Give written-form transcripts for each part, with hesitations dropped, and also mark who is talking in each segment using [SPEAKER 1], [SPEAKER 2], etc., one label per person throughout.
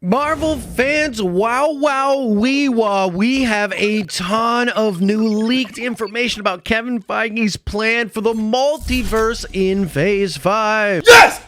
[SPEAKER 1] Marvel fans, wow, we have a ton of new leaked information about Kevin Feige's plan for the multiverse in Phase 5.
[SPEAKER 2] Yes!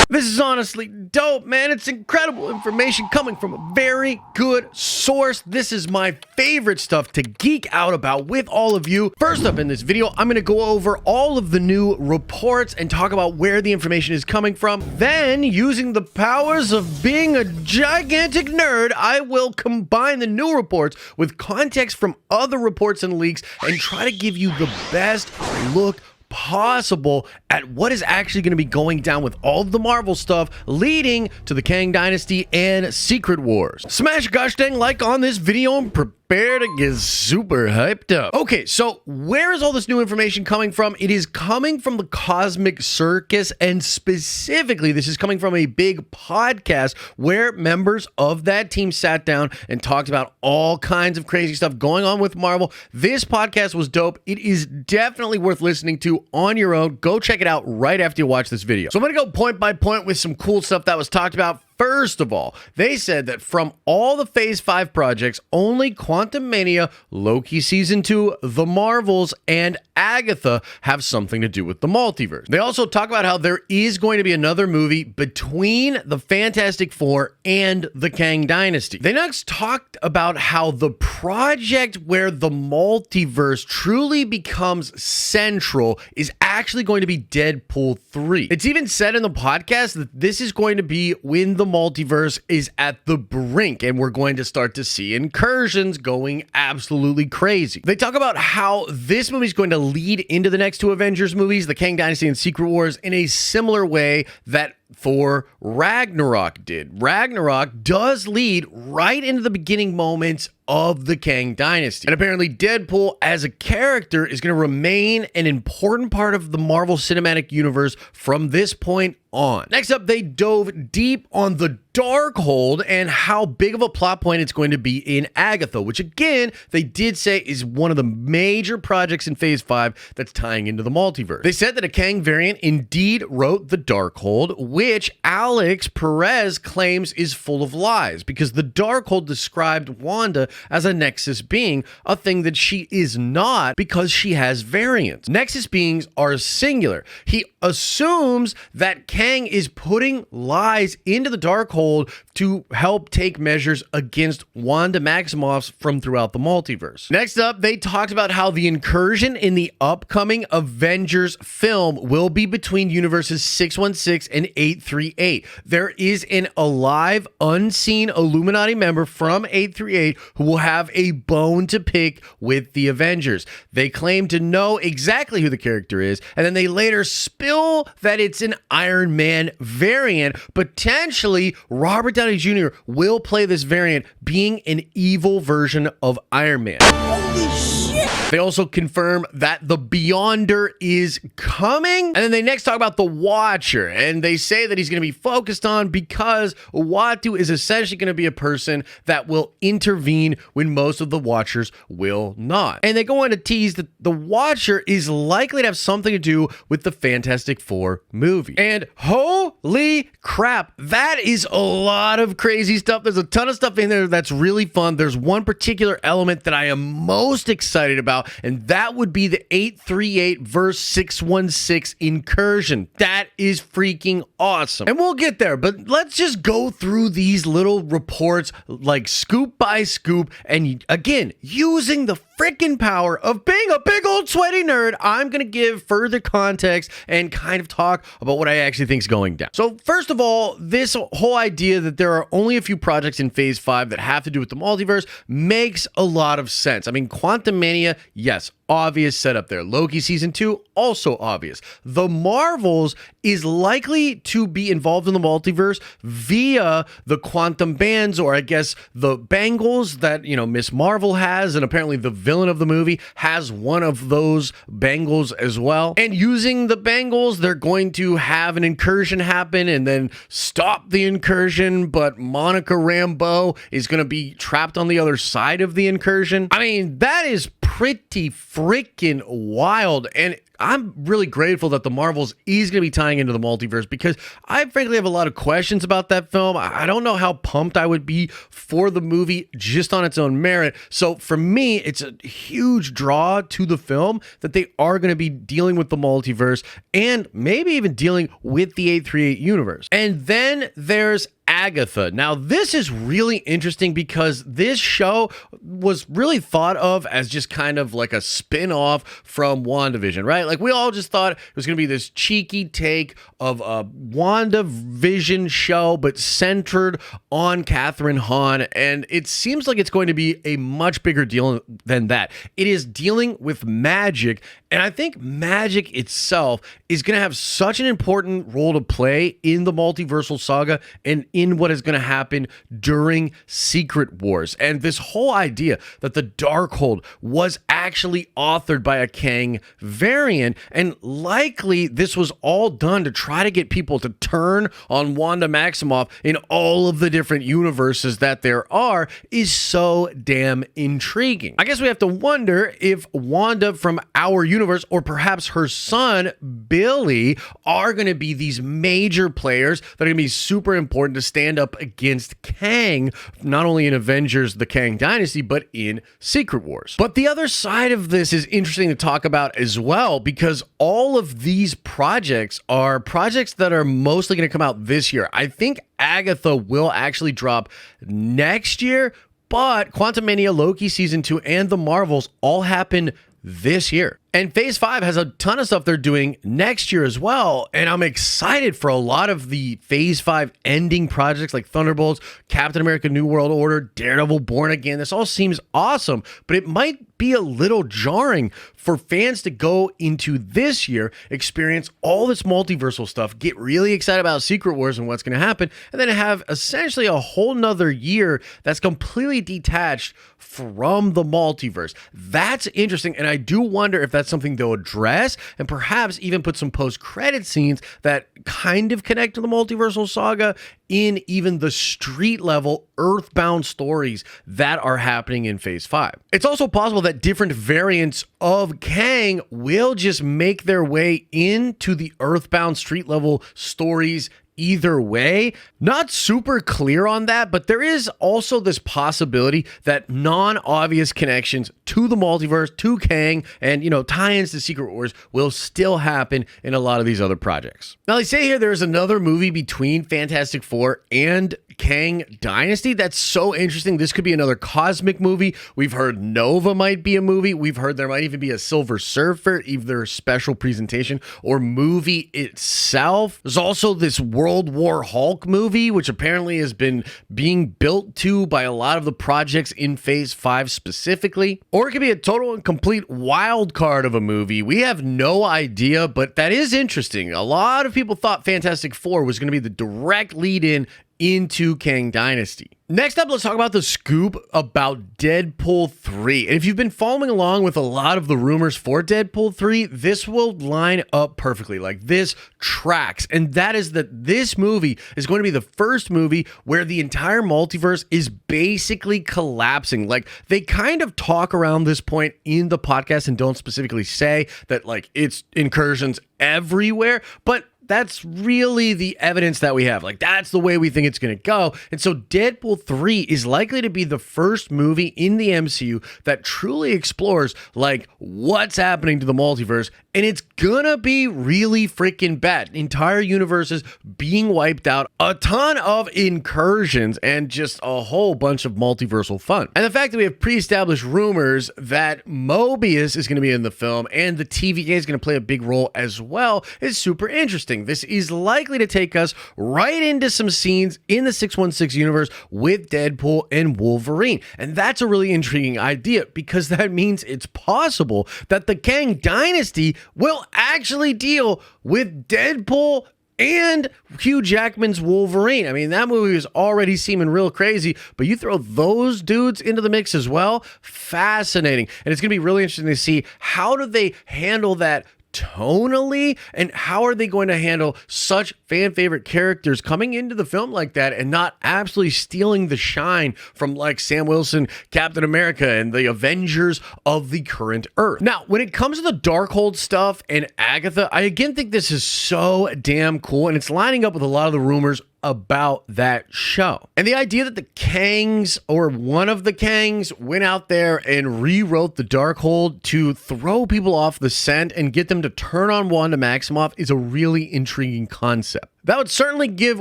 [SPEAKER 1] This is honestly dope, man. It's incredible information coming from a very good source. This is my favorite stuff to geek out about with all of you. First up in this video, I'm going to go over all of the new reports and talk about where the information is coming from. Then, using the powers of being a gigantic nerd, I will combine the new reports with context from other reports and leaks and try to give you the best look possible at what is actually going to be going down with all of the Marvel stuff leading to the Kang Dynasty and Secret Wars. Smash a gosh dang like on this video and prepare to get super hyped up. Okay, so where is all this new information coming from? It is coming from the Cosmic Circus, and specifically this is coming from a big podcast where members of that team sat down and talked about all kinds of crazy stuff going on with Marvel. This podcast was dope. It is definitely worth listening to on your own. Go check it out right after you watch this video. So I'm gonna go point by point with some cool stuff that was talked about. First of all, they said that from all the Phase 5 projects, only Quantumania, Loki Season 2, The Marvels, and Agatha have something to do with the multiverse. They also talk about how there is going to be another movie between the Fantastic Four and the Kang Dynasty. They next talked about how the project where the multiverse truly becomes central is actually going to be Deadpool 3. It's even said in the podcast that this is going to be when the multiverse is at the brink and we're going to start to see incursions going absolutely crazy. They talk about how this movie is going to lead into the next two Avengers movies, the Kang Dynasty and Secret Wars, in a similar way that Thor Ragnarok did. Ragnarok does lead right into the beginning moments of the Kang Dynasty. And apparently Deadpool as a character is going to remain an important part of the Marvel Cinematic Universe from this point on. Next up, they dove deep on the Darkhold and how big of a plot point it's going to be in Agatha, which again, they did say is one of the major projects in Phase 5 that's tying into the multiverse. They said that a Kang variant indeed wrote the Darkhold, which Alex Perez claims is full of lies because the Darkhold described Wanda as a Nexus being, a thing that she is not because she has variants. Nexus beings are singular. He assumes that Kang is putting lies into the Darkhold to help take measures against Wanda Maximoffs from throughout the multiverse. Next up, they talked about how the incursion in the upcoming Avengers film will be between universes 616 and 838. There is an alive, unseen Illuminati member from 838 who will have a bone to pick with the Avengers. They claim to know exactly who the character is, and then they later spill that it's an Iron Man variant. Potentially, Robert Downey Jr. will play this variant, being an evil version of Iron Man.
[SPEAKER 2] Holy shit!
[SPEAKER 1] They also confirm that the Beyonder is coming. And then they next talk about the Watcher. And they say that he's going to be focused on because Uatu is essentially going to be a person that will intervene when most of the Watchers will not. And they go on to tease that the Watcher is likely to have something to do with the Fantastic Four movie. And holy crap, that is a lot of crazy stuff. There's a ton of stuff in there that's really fun. There's one particular element that I am most excited about, and that would be the 838 verse 616 incursion. That is freaking awesome. And we'll get there, but let's just go through these little reports like scoop by scoop, and again, using the freaking power of being a big old sweaty nerd, I'm going to give further context and kind of talk about what I actually think is going down. So first of all, this whole idea that there are only a few projects in Phase 5 that have to do with the multiverse makes a lot of sense. I mean, Quantumania, yes, obvious setup there. Loki Season 2, also obvious. The Marvels is likely to be involved in the multiverse via the quantum bands, or I guess the bangles that, Miss Marvel has, and apparently the villain of the movie has one of those bangles as well. And using the bangles, they're going to have an incursion happen and then stop the incursion, but Monica Rambeau is going to be trapped on the other side of the incursion. I mean, that is pretty freaking wild. And I'm really grateful that the Marvels is going to be tying into the multiverse, because I frankly have a lot of questions about that film. I don't know how pumped I would be for the movie just on its own merit. So for me, it's a huge draw to the film that they are going to be dealing with the multiverse and maybe even dealing with the 838 universe. And then there's Agatha. Now, this is really interesting because this show was really thought of as just kind of like a spin-off from WandaVision, right? Like, we all just thought it was going to be this cheeky take of a WandaVision show, but centered on Catherine Hahn, and it seems like it's going to be a much bigger deal than that. It is dealing with magic, and I think magic itself is going to have such an important role to play in the Multiversal Saga and in what is going to happen during Secret Wars. And this whole idea that the Darkhold was actually authored by a Kang variant, and likely this was all done to try to get people to turn on Wanda Maximoff in all of the different universes that there are, is so damn intriguing. I guess we have to wonder if Wanda from our universe, or perhaps her son Billy, are going to be these major players that are going to be super important to stand up against Kang, not only in Avengers, the Kang Dynasty, but in Secret Wars. But the other side of this is interesting to talk about as well, because all of these projects are projects that are mostly going to come out this year. I think Agatha will actually drop next year, but Quantumania, Loki Season 2, and The Marvels all happen this year. And Phase 5 has a ton of stuff they're doing next year as well. And I'm excited for a lot of the Phase 5 ending projects like Thunderbolts, Captain America New World Order, Daredevil Born Again. This all seems awesome, but it might be a little jarring for fans to go into this year, experience all this multiversal stuff, get really excited about Secret Wars and what's going to happen, and then have essentially a whole nother year that's completely detached from the multiverse. That's interesting, and I do wonder if that's something they'll address, and perhaps even put some post-credit scenes that kind of connect to the Multiversal Saga in even the street level earthbound stories that are happening in Phase 5. It's also possible that different variants of Kang will just make their way into the earthbound street level stories either way. Not super clear on that, but there is also this possibility that non-obvious connections to the multiverse, to Kang, and, tie-ins to Secret Wars will still happen in a lot of these other projects. Now, they say here there's another movie between Fantastic Four and Kang Dynasty. That's so interesting. This could be another cosmic movie. We've heard Nova might be a movie. We've heard there might even be a Silver Surfer, either a special presentation or movie itself. There's also this World War Hulk movie, which apparently has been being built to by a lot of the projects in Phase 5 specifically. Or it could be a total and complete wild card of a movie. We have no idea, but that is interesting. A lot of people thought Fantastic Four was going to be the direct lead-in into Kang Dynasty. Next up, let's talk about the scoop about Deadpool 3. And if you've been following along with a lot of the rumors for Deadpool 3, this will line up perfectly. Like, this tracks. And that is that this movie is going to be the first movie where the entire multiverse is basically collapsing. Like, they kind of talk around this point in the podcast and don't specifically say that, like, it's incursions everywhere, but that's really the evidence that we have. Like, that's the way we think it's going to go. And so Deadpool 3 is likely to be the first movie in the MCU that truly explores, like, what's happening to the multiverse. And it's gonna be really freaking bad. Entire universes being wiped out, a ton of incursions, and just a whole bunch of multiversal fun. And the fact that we have pre-established rumors that Mobius is going to be in the film and the TVA is going to play a big role as well is super interesting. This is likely to take us right into some scenes in the 616 universe with Deadpool and Wolverine. And that's a really intriguing idea, because that means it's possible that the Kang Dynasty will actually deal with Deadpool and Hugh Jackman's Wolverine. I mean, that movie is already seeming real crazy, but you throw those dudes into the mix as well, fascinating. And it's going to be really interesting to see how do they handle that tonally? And how are they going to handle such fan favorite characters coming into the film like that and not absolutely stealing the shine from like Sam Wilson, Captain America, and the Avengers of the current Earth? Now, when it comes to the Darkhold stuff and Agatha, I again think this is so damn cool, and it's lining up with a lot of the rumors about that show. And the idea that the Kangs, or one of the Kangs, went out there and rewrote the Darkhold to throw people off the scent and get them to turn on Wanda Maximoff is a really intriguing concept. That would certainly give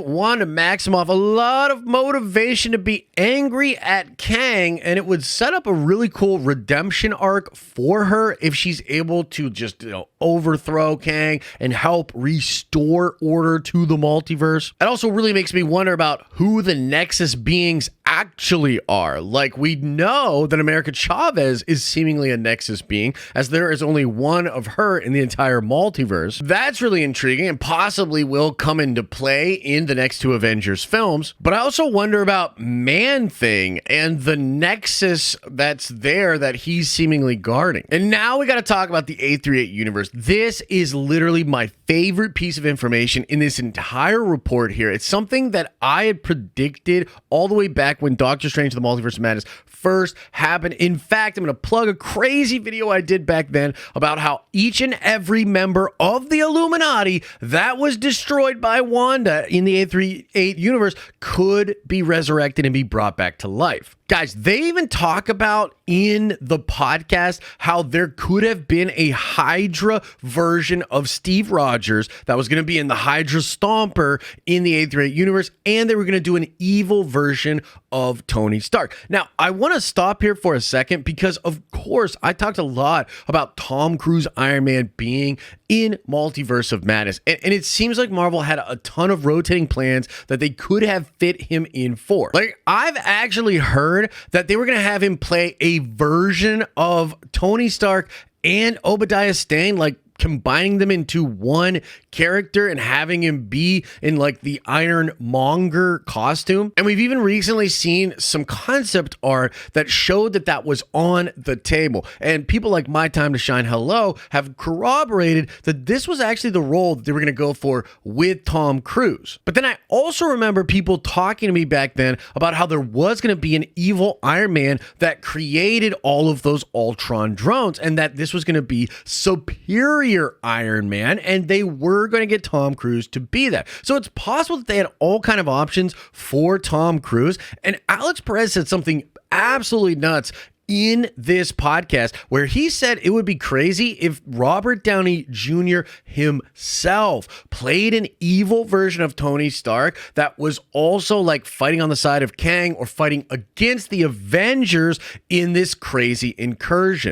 [SPEAKER 1] Wanda Maximoff a lot of motivation to be angry at Kang, and it would set up a really cool redemption arc for her if she's able to just, overthrow Kang and help restore order to the multiverse. It also really makes me wonder about who the Nexus beings actually are. Like, we know that America Chavez is seemingly a Nexus being, as there is only one of her in the entire multiverse. That's really intriguing and possibly will come into play in the next two Avengers films. But I also wonder about Man-Thing and the Nexus that's there that he's seemingly guarding. And now we got to talk about the 838 universe. This is literally my favorite piece of information in this entire report here. It's something that I had predicted all the way back when Doctor Strange the Multiverse of Madness first happened. In fact, I'm going to plug a crazy video I did back then about how each and every member of the Illuminati that was destroyed by Wanda in the 838 universe could be resurrected and be brought back to life. Guys, they even talk about in the podcast how there could have been a Hydra version of Steve Rogers that was going to be in the Hydra Stomper in the 838 universe, and they were going to do an evil version of Tony Stark. Now, I want to stop here for a second because, of course, I talked a lot about Tom Cruise Iron Man being in Multiverse of Madness, and it seems like Marvel had a ton of rotating plans that they could have fit him in for. Like, I've actually heard that they were going to have him play a version of Tony Stark and Obadiah Stane, like combining them into one character and having him be in like the Ironmonger costume. And we've even recently seen some concept art that showed that that was on the table. And people like My Time to Shine Hello have corroborated that this was actually the role that they were going to go for with Tom Cruise. But then I also remember people talking to me back then about how there was going to be an evil Iron Man that created all of those Ultron drones, and that this was going to be superior Iron Man, and they were going to get Tom Cruise to be that. So it's possible that they had all kind of options for Tom Cruise. And Alex Perez said something absolutely nuts in this podcast where he said it would be crazy if Robert Downey Jr. himself played an evil version of Tony Stark that was also like fighting on the side of Kang or fighting against the Avengers in this crazy incursion.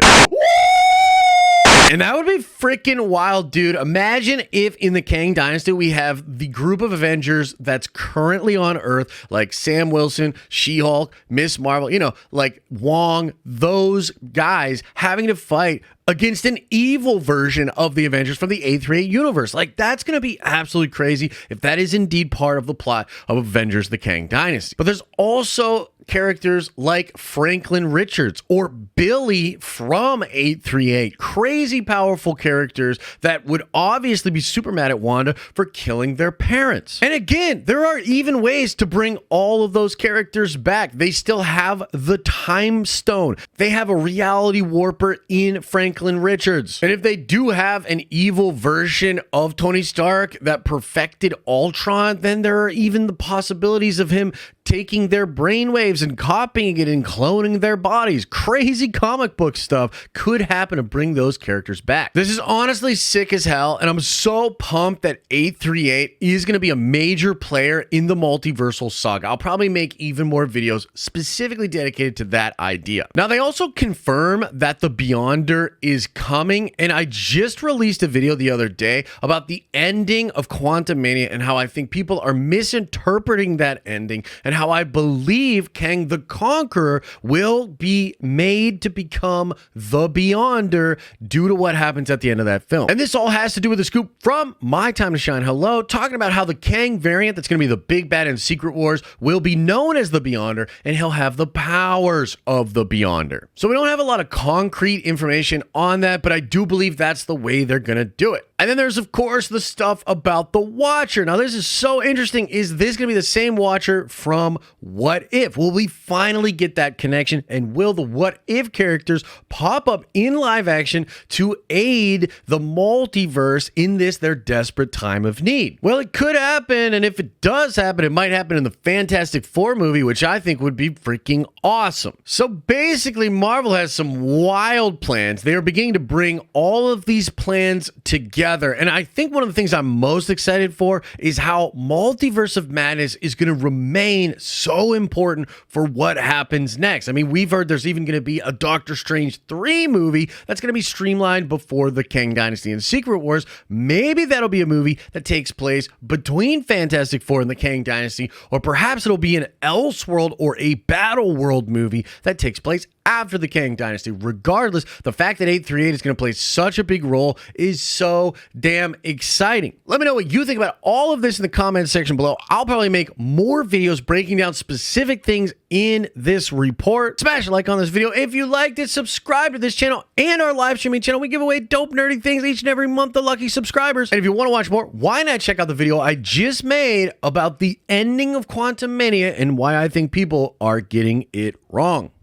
[SPEAKER 1] And that would be freaking wild, dude. Imagine if in the Kang Dynasty we have the group of Avengers that's currently on Earth, like Sam Wilson, She-Hulk, Miss Marvel, like Wong, those guys having to fight against an evil version of the Avengers from the 838 universe. Like, that's going to be absolutely crazy if that is indeed part of the plot of Avengers the Kang Dynasty. But there's also characters like Franklin Richards or Billy from 838. Crazy powerful characters that would obviously be super mad at Wanda for killing their parents. And again, there are even ways to bring all of those characters back. They still have the Time Stone. They have a reality warper in Franklin Richards. And if they do have an evil version of Tony Stark that perfected Ultron, then there are even the possibilities of him taking their brainwaves and copying it and cloning their bodies. Crazy comic book stuff could happen to bring those characters back. This is honestly sick as hell, and I'm so pumped that 838 is going to be a major player in the Multiversal Saga. I'll probably make even more videos specifically dedicated to that idea. Now, they also confirm that the Beyonder is coming, and I just released a video the other day about the ending of Quantumania and how I think people are misinterpreting that ending and and how I believe Kang the Conqueror will be made to become the Beyonder due to what happens at the end of that film. And this all has to do with a scoop from My Time to Shine Hello, talking about how the Kang variant that's going to be the big bad in Secret Wars will be known as the Beyonder, and he'll have the powers of the Beyonder. So we don't have a lot of concrete information on that, but I do believe that's the way they're going to do it. And then there's, of course, the stuff about the Watcher. Now, this is so interesting. Is this going to be the same Watcher from What If? Will we finally get that connection? And will the What If characters pop up in live action to aid the multiverse in this, their desperate time of need? Well, it could happen. And if it does happen, it might happen in the Fantastic Four movie, which I think would be freaking awesome. So basically, Marvel has some wild plans. They are beginning to bring all of these plans together. And I think one of the things I'm most excited for is how Multiverse of Madness is going to remain so important for what happens next. I mean, we've heard there's even going to be a Doctor Strange 3 movie that's going to be streamlined before the Kang Dynasty and Secret Wars. Maybe that'll be a movie that takes place between Fantastic Four and the Kang Dynasty, or perhaps it'll be an Elseworld or a Battle World movie that takes place after the Kang Dynasty. Regardless, the fact that 838 is going to play such a big role is so damn exciting. Let me know what you think about all of this in the comments section below. I'll probably make more videos breaking down specific things in this report. Smash a like on this video if you liked it. Subscribe to this channel and our live streaming channel. We give away dope nerdy things each and every month to lucky subscribers. And if you want to watch more, why not check out the video I just made about the ending of Quantumania and why I think people are getting it wrong.